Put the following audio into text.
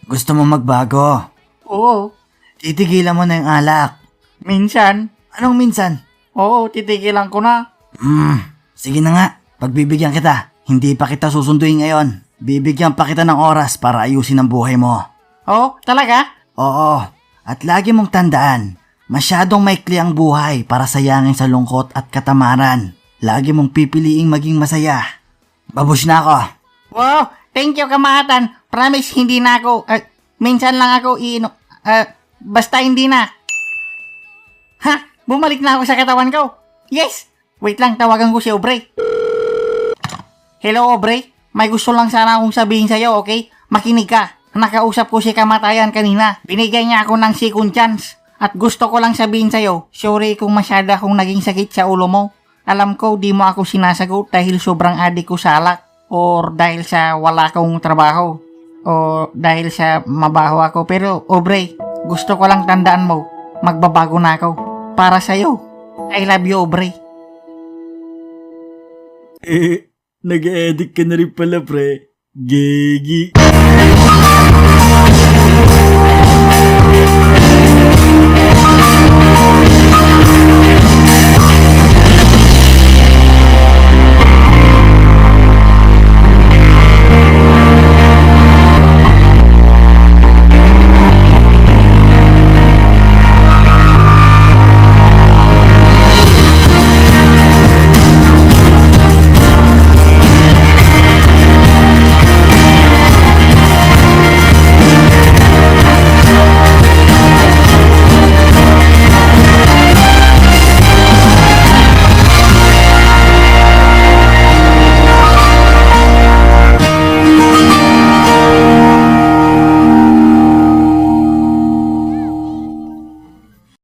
Gusto mo magbago? Oo, Titigilan mo na yung alak. minsan. Anong minsan? Oo, titigilan ko na. Sige na nga. Pagbibigyan kita. Hindi pa kita susunduin ngayon. Bibigyan pa kita ng oras para ayusin ang buhay mo. Oo, talaga? Oo. At lagi mong tandaan, masyadong maikli ang buhay para sayangin sa lungkot at katamaran. Lagi mong pipiliing maging masaya. Babush na ako. Wow, thank you kamahatan. Promise, hindi na ako. Minsan lang ako basta hindi na. Ha? Bumalik na ako sa katawan ko. Yes! Wait lang, tawagan ko si Aubrey. Hello, Aubrey. May gusto lang sana akong sabihin sa'yo, okay? Makinig ka. Nakausap ko si Kamatayan kanina. Binigay niya ako ng second chance. At gusto ko lang sabihin sa'yo, sorry kung masyada akong naging sakit sa ulo mo. Alam ko, di mo ako sinasagot dahil sobrang adik ko sa alak. Or dahil sa wala akong trabaho. O dahil sa mabaho ako. Pero, Aubrey, gusto ko lang tandaan mo, magbabago na ako. Para sa'yo. I love you, Aubrey. Nag-edit ka na rin pala, pre. Gigi.